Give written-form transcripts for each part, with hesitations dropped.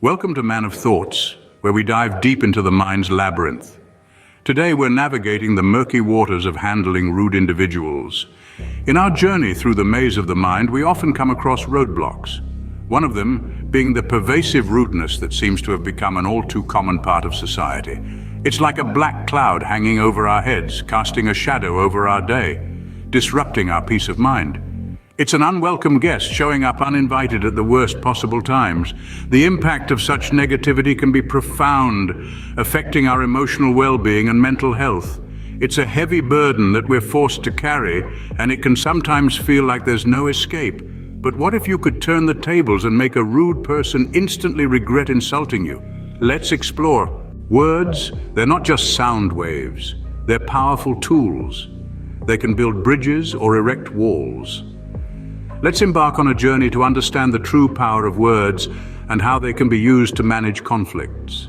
Welcome to Man of Thoughts, where we dive deep into the mind's labyrinth. Today we're navigating the murky waters of handling rude individuals. In our journey through the maze of the mind, we often come across roadblocks. One of them being the pervasive rudeness that seems to have become an all too common part of society. It's like a black cloud hanging over our heads, casting a shadow over our day, disrupting our peace of mind. It's an unwelcome guest showing up uninvited at the worst possible times. The impact of such negativity can be profound, affecting our emotional well-being and mental health. It's a heavy burden that we're forced to carry, and it can sometimes feel like there's no escape. But what if you could turn the tables and make a rude person instantly regret insulting you? Let's explore. Words, they're not just sound waves. They're powerful tools. They can build bridges or erect walls. Let's embark on a journey to understand the true power of words and how they can be used to manage conflicts.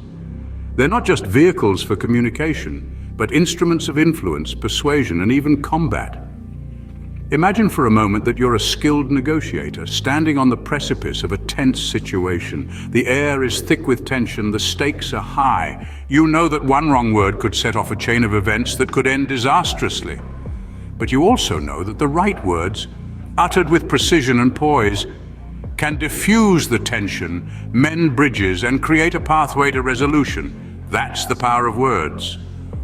They're not just vehicles for communication, but instruments of influence, persuasion, and even combat. Imagine for a moment that you're a skilled negotiator, standing on the precipice of a tense situation. The air is thick with tension, the stakes are high. You know that one wrong word could set off a chain of events that could end disastrously. But you also know that the right words, uttered with precision and poise, can diffuse the tension, mend bridges, and create a pathway to resolution. That's the power of words.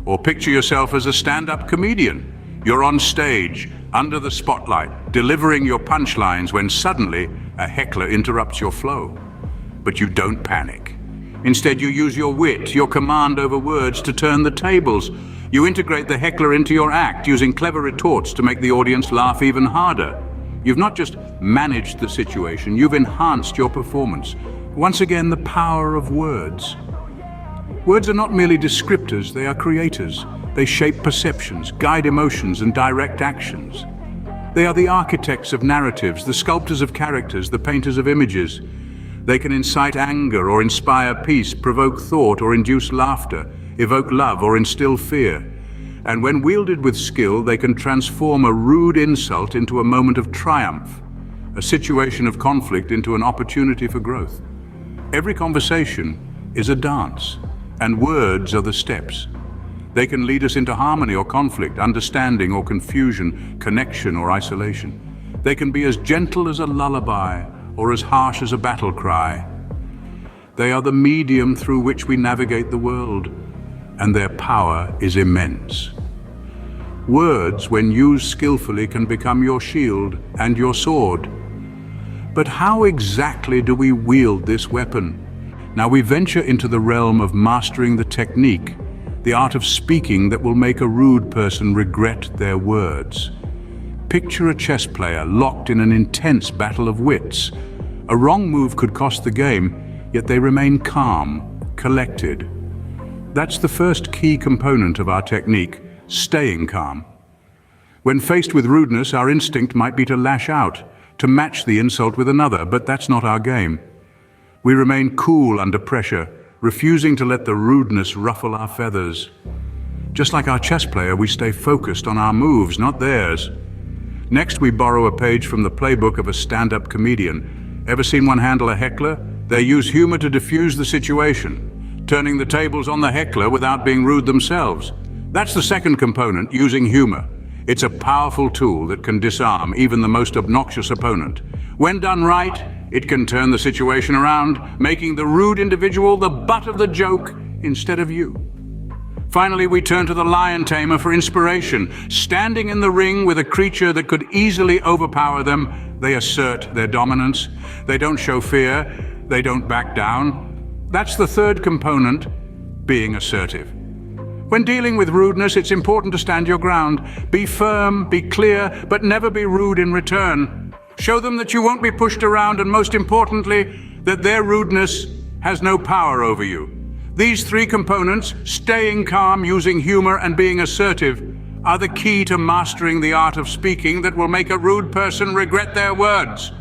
Or picture yourself as a stand-up comedian. You're on stage, under the spotlight, delivering your punchlines when suddenly a heckler interrupts your flow. But you don't panic. Instead, you use your wit, your command over words to turn the tables. You integrate the heckler into your act, using clever retorts to make the audience laugh even harder. You've not just managed the situation, you've enhanced your performance. Once again, the power of words. Words are not merely descriptors, they are creators. They shape perceptions, guide emotions, and direct actions. They are the architects of narratives, the sculptors of characters, the painters of images. They can incite anger or inspire peace, provoke thought or induce laughter, evoke love or instill fear. And when wielded with skill, they can transform a rude insult into a moment of triumph, a situation of conflict into an opportunity for growth. Every conversation is a dance, and words are the steps. They can lead us into harmony or conflict, understanding or confusion, connection or isolation. They can be as gentle as a lullaby or as harsh as a battle cry. They are the medium through which we navigate the world, and their power is immense. Words, when used skillfully, can become your shield and your sword. But how exactly do we wield this weapon? Now we venture into the realm of mastering the technique, the art of speaking that will make a rude person regret their words. Picture a chess player locked in an intense battle of wits. A wrong move could cost the game, yet they remain calm, collected. That's the first key component of our technique, staying calm. When faced with rudeness, our instinct might be to lash out, to match the insult with another, but that's not our game. We remain cool under pressure, refusing to let the rudeness ruffle our feathers. Just like our chess player, we stay focused on our moves, not theirs. Next, we borrow a page from the playbook of a stand-up comedian. Ever seen one handle a heckler? They use humor to diffuse the situation, turning the tables on the heckler without being rude themselves. That's the second component, using humor. It's a powerful tool that can disarm even the most obnoxious opponent. When done right, it can turn the situation around, making the rude individual the butt of the joke instead of you. Finally, we turn to the lion tamer for inspiration. Standing in the ring with a creature that could easily overpower them, they assert their dominance. They don't show fear, they don't back down. That's the third component, being assertive. When dealing with rudeness, it's important to stand your ground. Be firm, be clear, but never be rude in return. Show them that you won't be pushed around, and most importantly, that their rudeness has no power over you. These three components, staying calm, using humor, and being assertive, are the key to mastering the art of speaking that will make a rude person regret their words.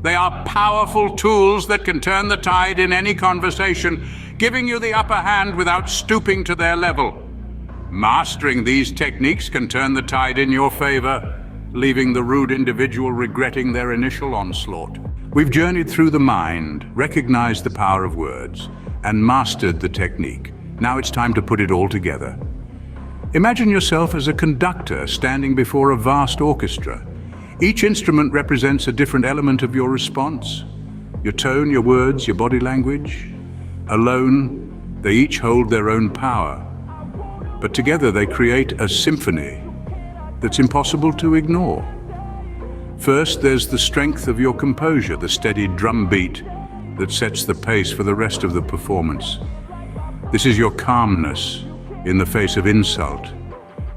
They are powerful tools that can turn the tide in any conversation, giving you the upper hand without stooping to their level. Mastering these techniques can turn the tide in your favor. leaving the rude individual regretting their initial onslaught. We've journeyed through the mind, recognized the power of words, and mastered the technique. Now it's time to put it all together. Imagine yourself as a conductor standing before a vast orchestra. Each instrument represents a different element of your response. Your tone, your words, your body language. Alone, they each hold their own power. But together they create a symphony that's impossible to ignore. First, there's the strength of your composure, the steady drum beat that sets the pace for the rest of the performance. This is your calmness in the face of insult.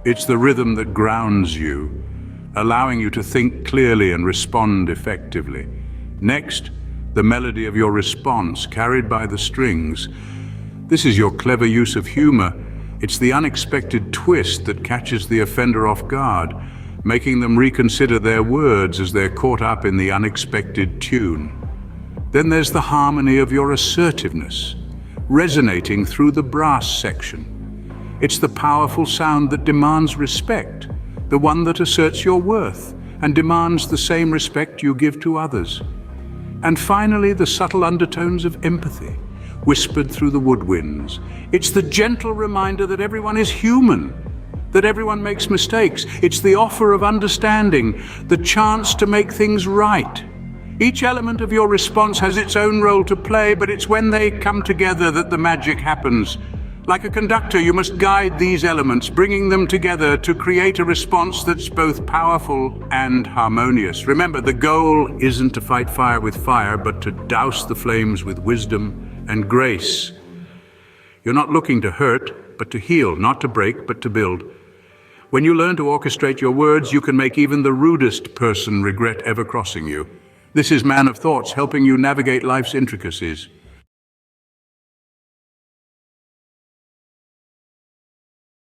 It's the rhythm that grounds you, allowing you to think clearly and respond effectively. Next, the melody of your response, carried by the strings. This is your clever use of humor. It's the unexpected twist that catches the offender off guard, making them reconsider their words as they're caught up in the unexpected tune. Then there's the harmony of your assertiveness, resonating through the brass section. It's the powerful sound that demands respect, the one that asserts your worth and demands the same respect you give to others. And finally, the subtle undertones of empathy, whispered through the woodwinds. It's the gentle reminder that everyone is human, that everyone makes mistakes. It's the offer of understanding, the chance to make things right. Each element of your response has its own role to play, but it's when they come together that the magic happens. Like a conductor, you must guide these elements, bringing them together to create a response that's both powerful and harmonious. Remember, the goal isn't to fight fire with fire, but to douse the flames with wisdom and grace. You're not looking to hurt, but to heal, not to break, but to build. When you learn to orchestrate your words, you can make even the rudest person regret ever crossing you. This is Man of Thoughts, helping you navigate life's intricacies.